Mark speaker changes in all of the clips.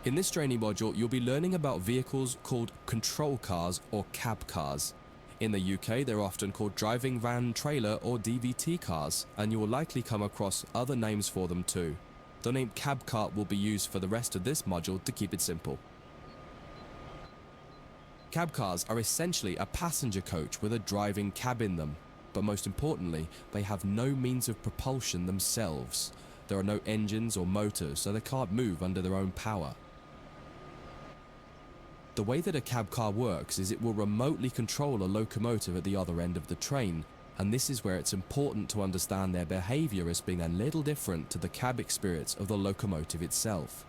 Speaker 1: In this training module, you'll be learning about vehicles called control cars or cab cars. In the UK, they're often called driving van trailer or DVT cars, and you will likely come across other names for them too. The name cab car will be used for the rest of this module to keep it simple. Cab cars are essentially a passenger coach with a driving cab in them, but most importantly, they have no means of propulsion themselves. There are no engines or motors, so they can't move under their own power. The way that a cab car works is it will remotely control a locomotive at the other end of the train, and this is where it's important to understand their behavior as being a little different to the cab experience of the locomotive itself.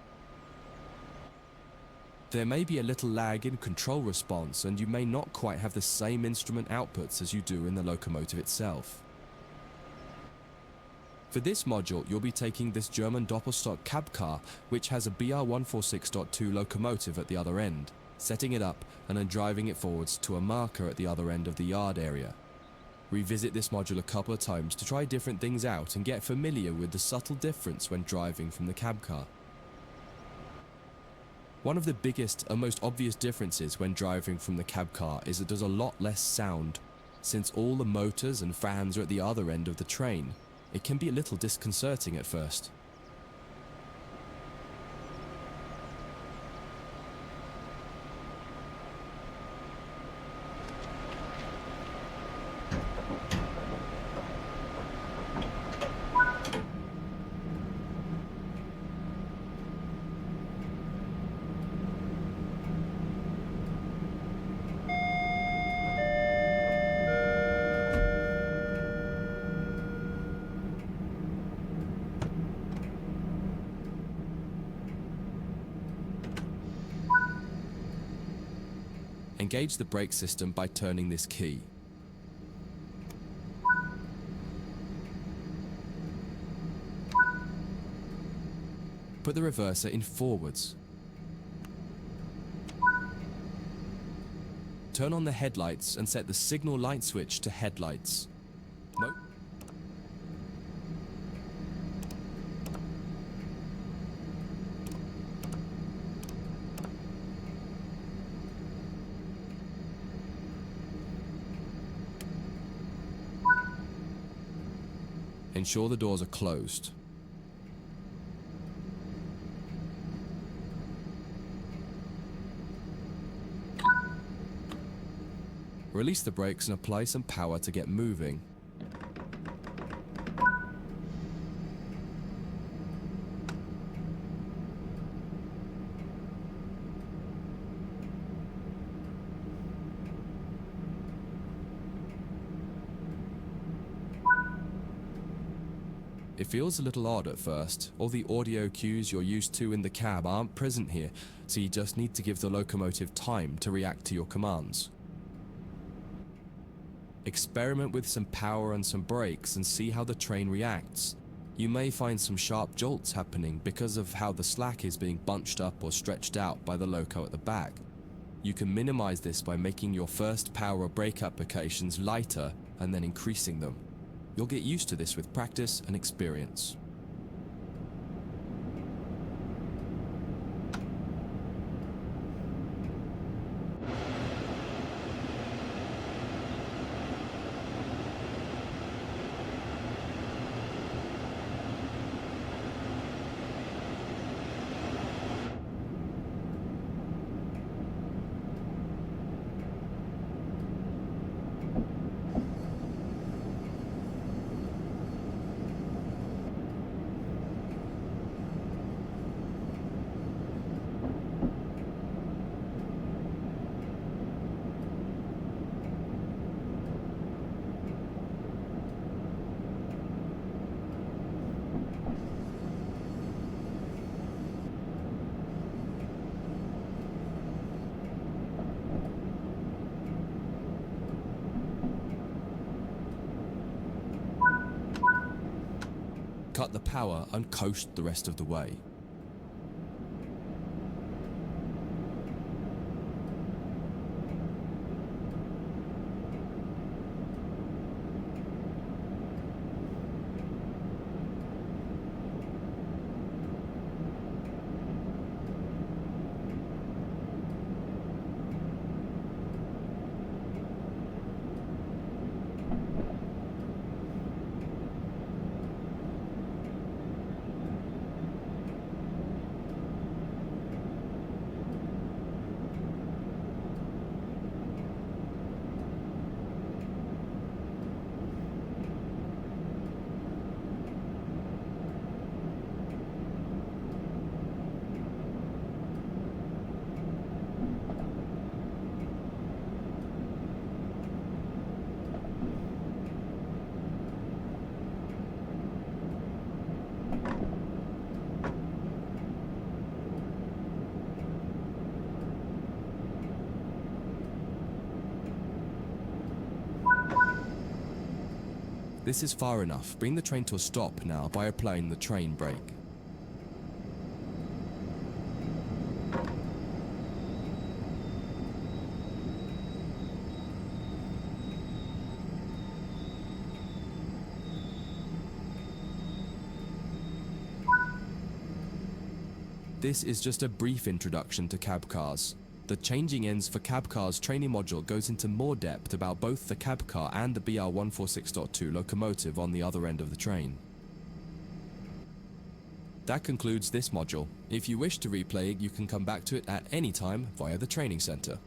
Speaker 1: There may be a little lag in control response, and you may not quite have the same instrument outputs as you do in the locomotive itself. For this module, you'll be taking this German Doppelstock cab car, which has a BR146.2 locomotive at the other end, setting it up and then driving it forwards to a marker at the other end of the yard area. Revisit this module a couple of times to try different things out and get familiar with the subtle difference when driving from the cab car. One of the biggest and most obvious differences when driving from the cab car is that there's a lot less sound. Since all the motors and fans are at the other end of the train, it can be a little disconcerting at first. Engage the brake system by turning this key. Put the reverser in forwards. Turn on the headlights and set the signal light switch to headlights. Ensure the doors are closed. Release the brakes and apply some power to get moving. It feels a little odd at first. All the audio cues you're used to in the cab aren't present here, so you just need to give the locomotive time to react to your commands. Experiment with some power and some brakes and see how the train reacts. You may find some sharp jolts happening because of how the slack is being bunched up or stretched out by the loco at the back. You can minimize this by making your first power or brake applications lighter and then increasing them. You'll get used to this with practice and experience. Cut the power and coast the rest of the way. This is far enough. Bring the train to a stop now by applying the train brake. This is just a brief introduction to cab cars. The changing ends for cab cars training module goes into more depth about both the cab car and the BR146.2 locomotive on the other end of the train. That concludes this module. If you wish to replay it, you can come back to it at any time via the training center.